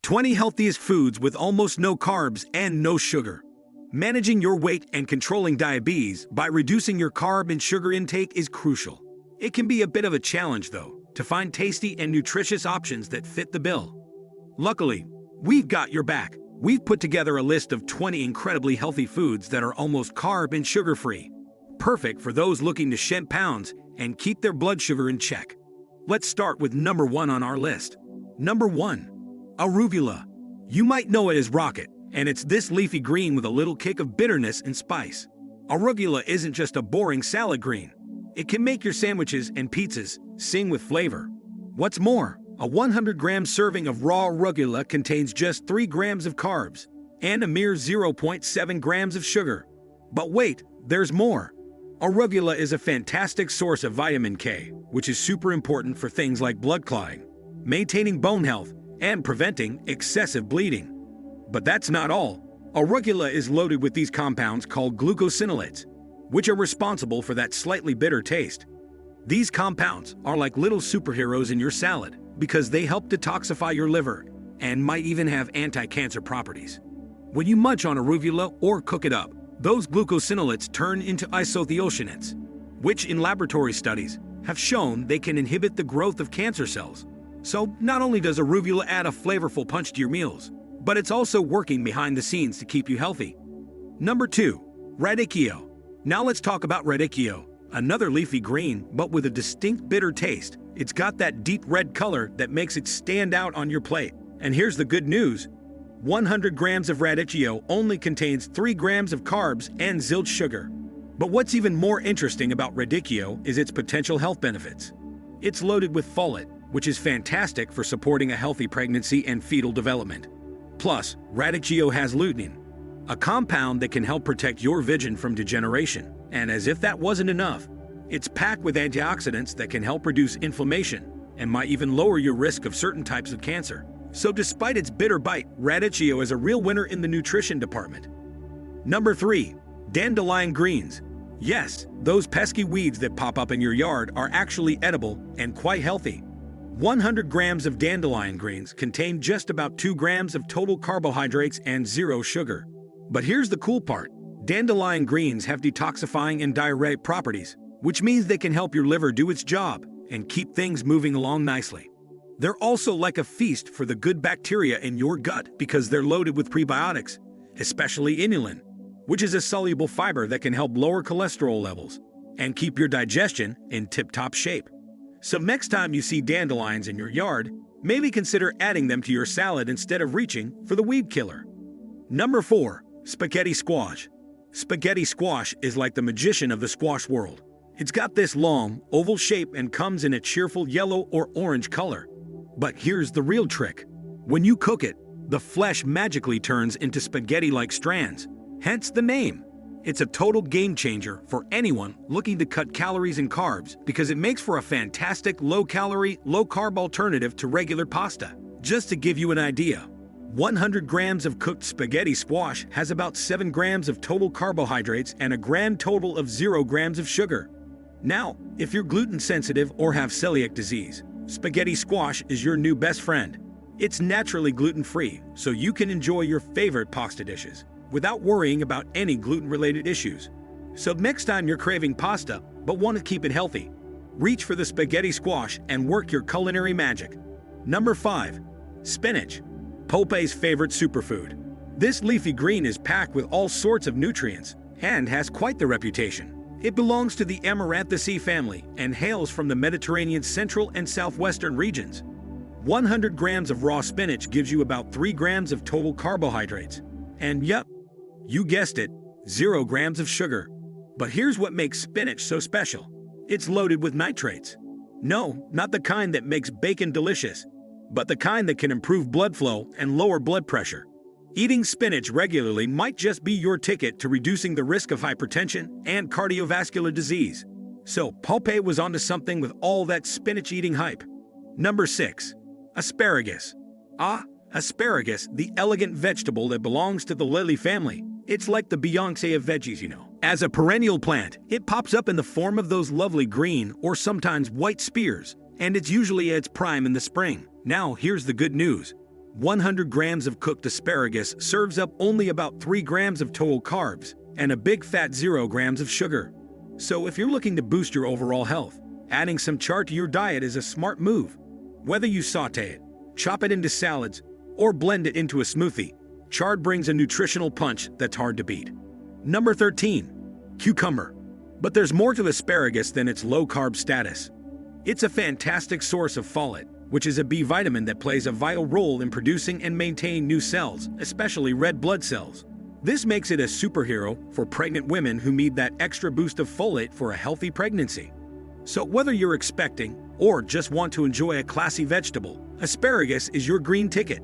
20 healthiest foods with almost no carbs and no sugar. Managing your weight and controlling diabetes by reducing your carb and sugar intake is crucial. It can be a bit of a challenge, though, to find tasty and nutritious options that fit the bill. Luckily, we've got your back. We've put together a list of 20 incredibly healthy foods that are almost carb and sugar-free. Perfect for those looking to shed pounds and keep their blood sugar in check. Let's start with number 1 on our list. Number 1. Arugula. You might know it as rocket, and it's this leafy green with a little kick of bitterness and spice. Arugula isn't just a boring salad green. It can make your sandwiches and pizzas sing with flavor. What's more, a 100-gram serving of raw arugula contains just 3 grams of carbs and a mere 0.7 grams of sugar. But wait, there's more. Arugula is a fantastic source of vitamin K, which is super important for things like blood clotting, maintaining bone health, and preventing excessive bleeding. But that's not all. Arugula is loaded with these compounds called glucosinolates, which are responsible for that slightly bitter taste. These compounds are like little superheroes in your salad because they help detoxify your liver and might even have anti-cancer properties. When you munch on arugula or cook it up, those glucosinolates turn into isothiocyanates, which in laboratory studies have shown they can inhibit the growth of cancer cells. So not only does arugula add a flavorful punch to your meals, but it's also working behind the scenes to keep you healthy. Number 2. Radicchio. Now let's talk about radicchio, another leafy green but with a distinct bitter taste. It's got that deep red color that makes it stand out on your plate. And here's the good news. 100 grams of radicchio only contains 3 grams of carbs and zilch sugar. But what's even more interesting about radicchio is its potential health benefits. It's loaded with folate, which is fantastic for supporting a healthy pregnancy and fetal development. Plus, radicchio has lutein, a compound that can help protect your vision from degeneration. And as if that wasn't enough, it's packed with antioxidants that can help reduce inflammation and might even lower your risk of certain types of cancer. So despite its bitter bite, radicchio is a real winner in the nutrition department. Number 3. Dandelion greens. Yes, those pesky weeds that pop up in your yard are actually edible and quite healthy. 100 grams of dandelion greens contain just about 2 grams of total carbohydrates and 0 sugar. But here's the cool part. Dandelion greens have detoxifying and diuretic properties, which means they can help your liver do its job and keep things moving along nicely. They're also like a feast for the good bacteria in your gut because they're loaded with prebiotics, especially inulin, which is a soluble fiber that can help lower cholesterol levels and keep your digestion in tip-top shape. So next time you see dandelions in your yard, maybe consider adding them to your salad instead of reaching for the weed killer. Number 4. Spaghetti squash. Spaghetti squash is like the magician of the squash world. It's got this long, oval shape and comes in a cheerful yellow or orange color. But here's the real trick. When you cook it, the flesh magically turns into spaghetti-like strands, hence the name. It's a total game changer for anyone looking to cut calories and carbs because it makes for a fantastic low-calorie, low-carb alternative to regular pasta. Just to give you an idea, 100 grams of cooked spaghetti squash has about 7 grams of total carbohydrates and a grand total of 0 grams of sugar. Now, if you're gluten sensitive or have celiac disease, spaghetti squash is your new best friend. It's naturally gluten-free, so you can enjoy your favorite pasta dishes without worrying about any gluten-related issues. So next time you're craving pasta but want to keep it healthy, reach for the spaghetti squash and work your culinary magic. Number 5. Spinach. Pope's favorite superfood. This leafy green is packed with all sorts of nutrients and has quite the reputation. It belongs to the Amaranthaceae family and hails from the Mediterranean central and southwestern regions. 100 grams of raw spinach gives you about 3 grams of total carbohydrates. And yep, you guessed it, 0 grams of sugar. But here's what makes spinach so special. It's loaded with nitrates. No, not the kind that makes bacon delicious, but the kind that can improve blood flow and lower blood pressure. Eating spinach regularly might just be your ticket to reducing the risk of hypertension and cardiovascular disease. So Pope was onto something with all that spinach eating hype. Number 6. Asparagus. Asparagus, the elegant vegetable that belongs to the lily family. It's like the Beyoncé of veggies, you know. As a perennial plant, it pops up in the form of those lovely green or sometimes white spears, and it's usually at its prime in the spring. Now, here's the good news. 100 grams of cooked asparagus serves up only about 3 grams of total carbs and a big fat 0 grams of sugar. So if you're looking to boost your overall health, adding some chard to your diet is a smart move. Whether you saute it, chop it into salads, or blend it into a smoothie, chard brings a nutritional punch that's hard to beat. Number 13. Cucumber. But there's more to asparagus than its low-carb status. It's a fantastic source of folate, which is a B vitamin that plays a vital role in producing and maintaining new cells, especially red blood cells. This makes it a superhero for pregnant women who need that extra boost of folate for a healthy pregnancy. So whether you're expecting or just want to enjoy a classy vegetable, asparagus is your green ticket.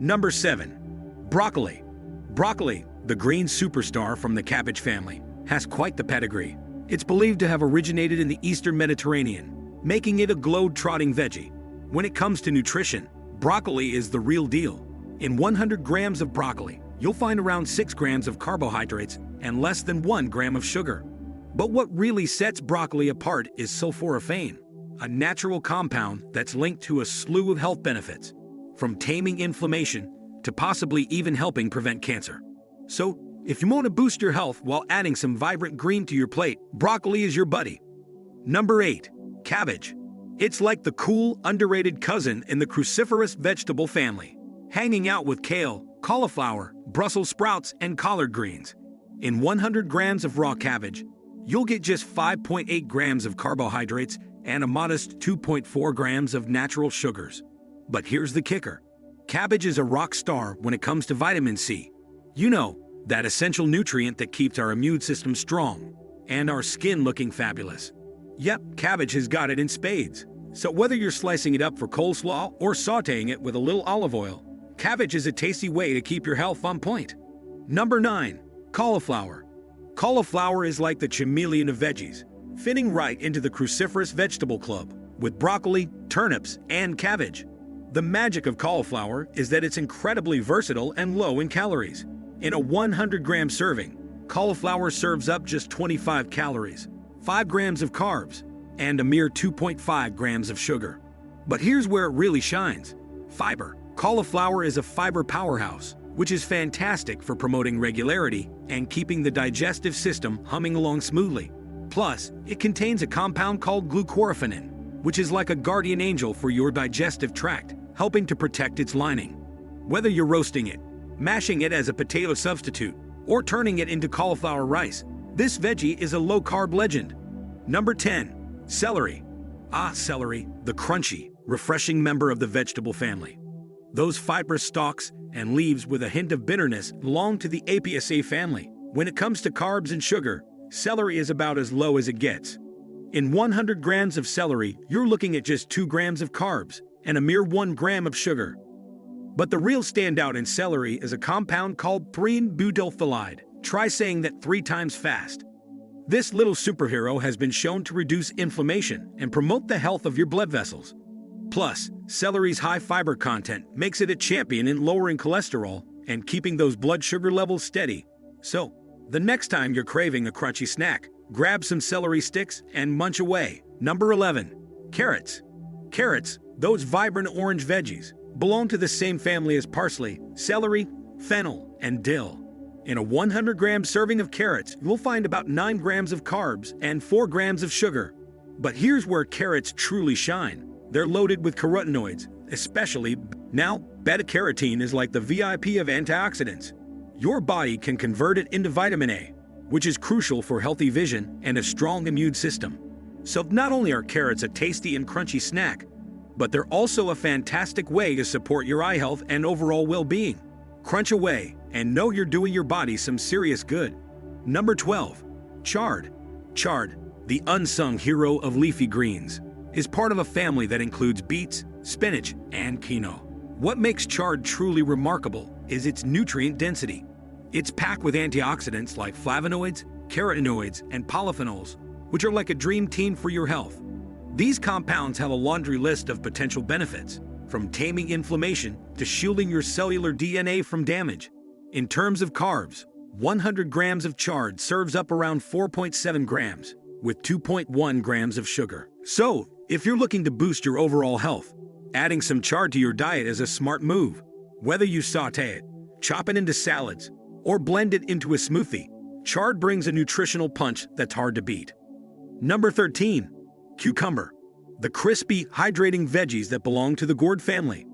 Number 7. Broccoli. Broccoli, the green superstar from the cabbage family, has quite the pedigree. It's believed to have originated in the Eastern Mediterranean, making it a globe-trotting veggie. When it comes to nutrition, broccoli is the real deal. In 100 grams of broccoli, you'll find around 6 grams of carbohydrates and less than 1 gram of sugar. But what really sets broccoli apart is sulforaphane, a natural compound that's linked to a slew of health benefits, from taming inflammation to possibly even helping prevent cancer. So, if you want to boost your health while adding some vibrant green to your plate, broccoli is your buddy. Number 8. Cabbage. It's like the cool, underrated cousin in the cruciferous vegetable family, hanging out with kale, cauliflower, Brussels sprouts, and collard greens. In 100 grams of raw cabbage, you'll get just 5.8 grams of carbohydrates and a modest 2.4 grams of natural sugars. But here's the kicker. Cabbage is a rock star when it comes to vitamin C. You know, that essential nutrient that keeps our immune system strong and our skin looking fabulous. Yep, cabbage has got it in spades. So whether you're slicing it up for coleslaw or sautéing it with a little olive oil, cabbage is a tasty way to keep your health on point. Number 9. Cauliflower. Cauliflower is like the chameleon of veggies, fitting right into the cruciferous vegetable club, with broccoli, turnips, and cabbage. The magic of cauliflower is that it's incredibly versatile and low in calories. In a 100-gram serving, cauliflower serves up just 25 calories, 5 grams of carbs, and a mere 2.5 grams of sugar. But here's where it really shines. Fiber. Cauliflower is a fiber powerhouse, which is fantastic for promoting regularity and keeping the digestive system humming along smoothly. Plus, it contains a compound called glucoraphanin, which is like a guardian angel for your digestive tract, helping to protect its lining. Whether you're roasting it, mashing it as a potato substitute, or turning it into cauliflower rice, this veggie is a low-carb legend. Number 10. Celery. Celery, the crunchy, refreshing member of the vegetable family. Those fibrous stalks and leaves with a hint of bitterness belong to the Apiaceae family. When it comes to carbs and sugar, celery is about as low as it gets. In 100 grams of celery, you're looking at just 2 grams of carbs and a mere 1 gram of sugar. But the real standout in celery is a compound called 3-butylphthalide. Try saying that 3 times fast. This little superhero has been shown to reduce inflammation and promote the health of your blood vessels. Plus, celery's high fiber content makes it a champion in lowering cholesterol and keeping those blood sugar levels steady. So, the next time you're craving a crunchy snack, grab some celery sticks and munch away. Number 11. Carrots. Carrots, those vibrant orange veggies, belong to the same family as parsley, celery, fennel, and dill. In a 100-gram serving of carrots, you'll find about 9 grams of carbs and 4 grams of sugar. But here's where carrots truly shine. They're loaded with carotenoids, especially now, beta-carotene is like the VIP of antioxidants. Your body can convert it into vitamin A, which is crucial for healthy vision and a strong immune system. So not only are carrots a tasty and crunchy snack, but they're also a fantastic way to support your eye health and overall well-being. Crunch away and know you're doing your body some serious good. Number 12. Chard. Chard, the unsung hero of leafy greens, is part of a family that includes beets, spinach, and quinoa. What makes chard truly remarkable is its nutrient density. It's packed with antioxidants like flavonoids, carotenoids, and polyphenols, which are like a dream team for your health. These compounds have a laundry list of potential benefits, from taming inflammation to shielding your cellular DNA from damage. In terms of carbs, 100 grams of chard serves up around 4.7 grams, with 2.1 grams of sugar. So, if you're looking to boost your overall health, adding some chard to your diet is a smart move. Whether you saute it, chop it into salads, or blend it into a smoothie, chard brings a nutritional punch that's hard to beat. Number 13. Cucumber. The crispy, hydrating veggies that belong to the gourd family.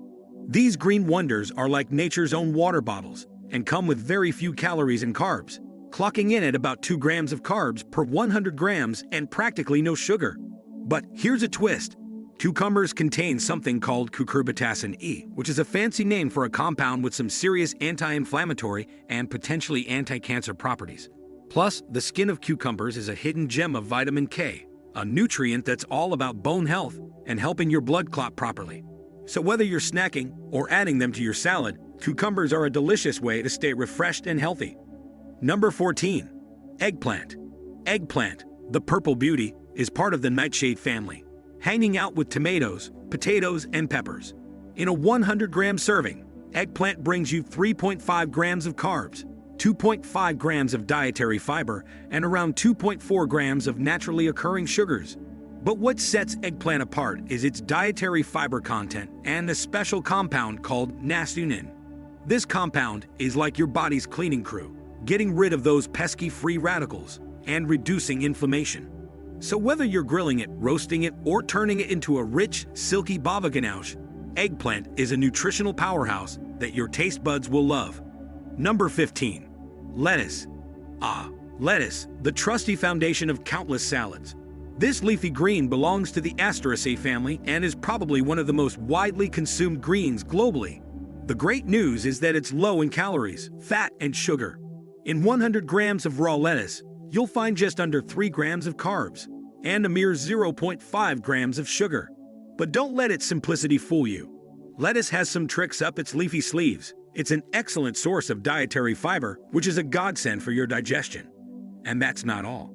These green wonders are like nature's own water bottles and come with very few calories and carbs, clocking in at about 2 grams of carbs per 100 grams and practically no sugar. But here's a twist. Cucumbers contain something called cucurbitacin E, which is a fancy name for a compound with some serious anti-inflammatory and potentially anti-cancer properties. Plus, the skin of cucumbers is a hidden gem of vitamin K, a nutrient that's all about bone health and helping your blood clot properly. So whether you're snacking or adding them to your salad, cucumbers are a delicious way to stay refreshed and healthy. Number 14. Eggplant. Eggplant, the purple beauty, is part of the nightshade family, hanging out with tomatoes, potatoes, and peppers. In a 100-gram serving, eggplant brings you 3.5 grams of carbs, 2.5 grams of dietary fiber, and around 2.4 grams of naturally occurring sugars. But what sets eggplant apart is its dietary fiber content and a special compound called nastunin. This compound is like your body's cleaning crew, getting rid of those pesky free radicals and reducing inflammation. So whether you're grilling it, roasting it, or turning it into a rich, silky baba ganoush, eggplant is a nutritional powerhouse that your taste buds will love. Number 15. Lettuce. Lettuce, the trusty foundation of countless salads. This leafy green belongs to the Asteraceae family and is probably one of the most widely consumed greens globally. The great news is that it's low in calories, fat, and sugar. In 100 grams of raw lettuce, you'll find just under 3 grams of carbs and a mere 0.5 grams of sugar. But don't let its simplicity fool you. Lettuce has some tricks up its leafy sleeves. It's an excellent source of dietary fiber, which is a godsend for your digestion. And that's not all.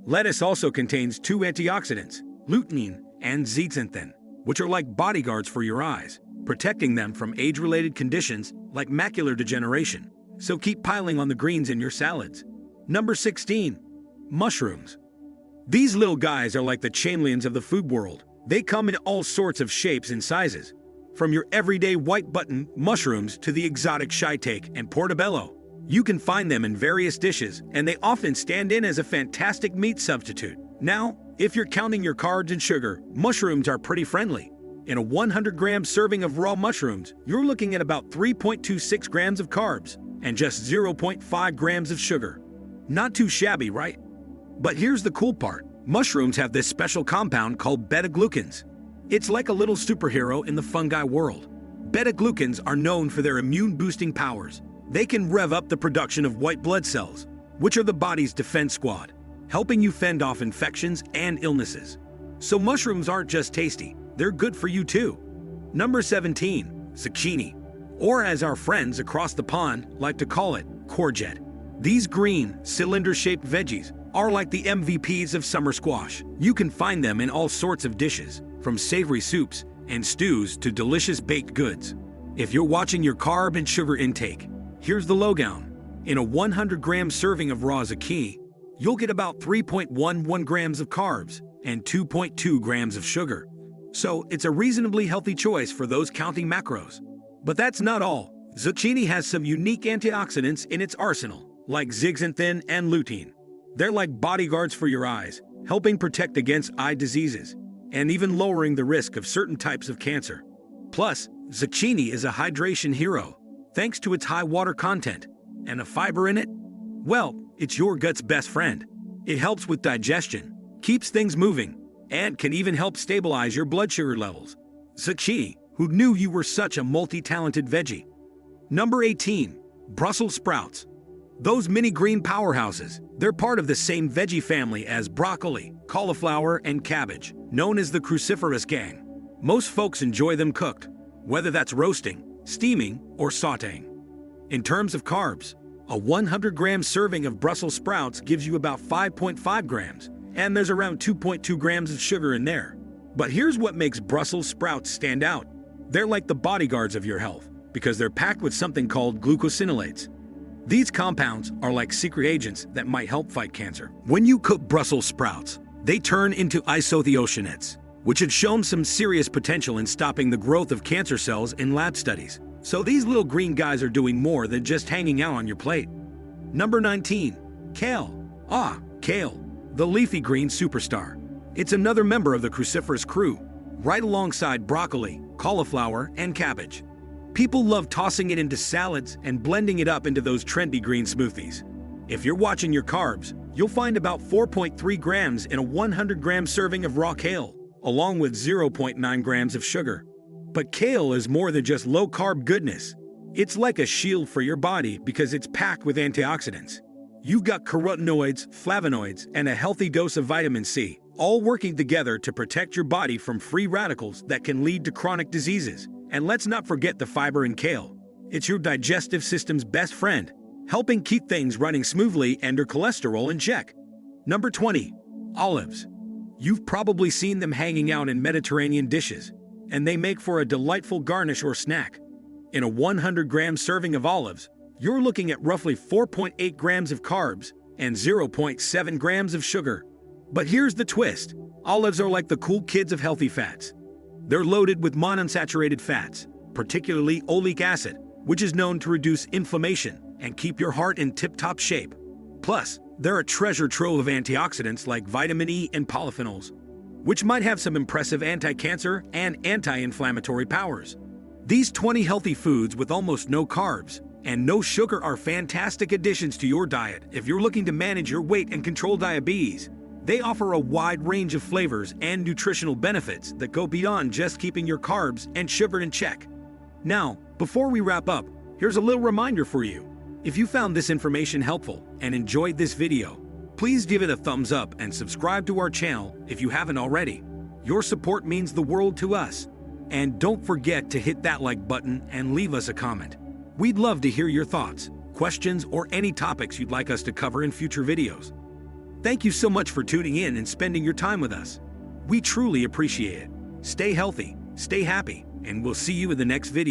Lettuce also contains 2 antioxidants, lutein and zeaxanthin, which are like bodyguards for your eyes, protecting them from age-related conditions like macular degeneration. So keep piling on the greens in your salads. Number 16. Mushrooms. These little guys are like the chameleons of the food world. They come in all sorts of shapes and sizes, from your everyday white button mushrooms to the exotic shiitake and portobello. You can find them in various dishes, and they often stand in as a fantastic meat substitute. Now, if you're counting your carbs and sugar, mushrooms are pretty friendly. In a 100-gram serving of raw mushrooms, you're looking at about 3.26 grams of carbs and just 0.5 grams of sugar. Not too shabby, right? But here's the cool part. Mushrooms have this special compound called beta-glucans. It's like a little superhero in the fungi world. Beta-glucans are known for their immune-boosting powers. They can rev up the production of white blood cells, which are the body's defense squad, helping you fend off infections and illnesses. So mushrooms aren't just tasty, they're good for you too. Number 17. Zucchini, or as our friends across the pond like to call it, courgette. These green, cylinder-shaped veggies are like the MVPs of summer squash. You can find them in all sorts of dishes, from savory soups and stews to delicious baked goods. If you're watching your carb and sugar intake, here's the lowdown. In a 100-gram serving of raw zucchini, you'll get about 3.11 grams of carbs and 2.2 grams of sugar. So it's a reasonably healthy choice for those counting macros. But that's not all. Zucchini has some unique antioxidants in its arsenal, like zeaxanthin and lutein. They're like bodyguards for your eyes, helping protect against eye diseases and even lowering the risk of certain types of cancer. Plus, zucchini is a hydration hero, thanks to its high water content and the fiber in it. Well, it's your gut's best friend. It helps with digestion, keeps things moving, and can even help stabilize your blood sugar levels. Zucchini, who knew you were such a multi-talented veggie? Number 18. Brussels sprouts. Those mini green powerhouses, they're part of the same veggie family as broccoli, cauliflower, and cabbage, known as the cruciferous gang. Most folks enjoy them cooked, whether that's roasting, steaming, or sautéing. In terms of carbs, a 100-gram serving of Brussels sprouts gives you about 5.5 grams, and there's around 2.2 grams of sugar in there. But here's what makes Brussels sprouts stand out. They're like the bodyguards of your health, because they're packed with something called glucosinolates. These compounds are like secret agents that might help fight cancer. When you cook Brussels sprouts, they turn into isothiocyanates, which had shown some serious potential in stopping the growth of cancer cells in lab studies. So these little green guys are doing more than just hanging out on your plate. Number 19. Kale. Kale, the leafy green superstar. It's another member of the cruciferous crew, right alongside broccoli, cauliflower, and cabbage. People love tossing it into salads and blending it up into those trendy green smoothies. If you're watching your carbs, you'll find about 4.3 grams in a 100-gram serving of raw kale, along with 0.9 grams of sugar. But kale is more than just low-carb goodness. It's like a shield for your body because it's packed with antioxidants. You've got carotenoids, flavonoids, and a healthy dose of vitamin C, all working together to protect your body from free radicals that can lead to chronic diseases. And let's not forget the fiber in kale. It's your digestive system's best friend, helping keep things running smoothly and your cholesterol in check. Number 20. Olives. You've probably seen them hanging out in Mediterranean dishes, and they make for a delightful garnish or snack. In a 100-gram serving of olives, you're looking at roughly 4.8 grams of carbs and 0.7 grams of sugar. But here's the twist. Olives are like the cool kids of healthy fats. They're loaded with monounsaturated fats, particularly oleic acid, which is known to reduce inflammation and keep your heart in tip-top shape. Plus, they're a treasure trove of antioxidants like vitamin E and polyphenols, which might have some impressive anti-cancer and anti-inflammatory powers. These 20 healthy foods with almost no carbs and no sugar are fantastic additions to your diet if you're looking to manage your weight and control diabetes. They offer a wide range of flavors and nutritional benefits that go beyond just keeping your carbs and sugar in check. Now, before we wrap up, here's a little reminder for you. If you found this information helpful and enjoyed this video, please give it a thumbs up and subscribe to our channel if you haven't already. Your support means the world to us. And don't forget to hit that like button and leave us a comment. We'd love to hear your thoughts, questions, or any topics you'd like us to cover in future videos. Thank you so much for tuning in and spending your time with us. We truly appreciate it. Stay healthy, stay happy, and we'll see you in the next video.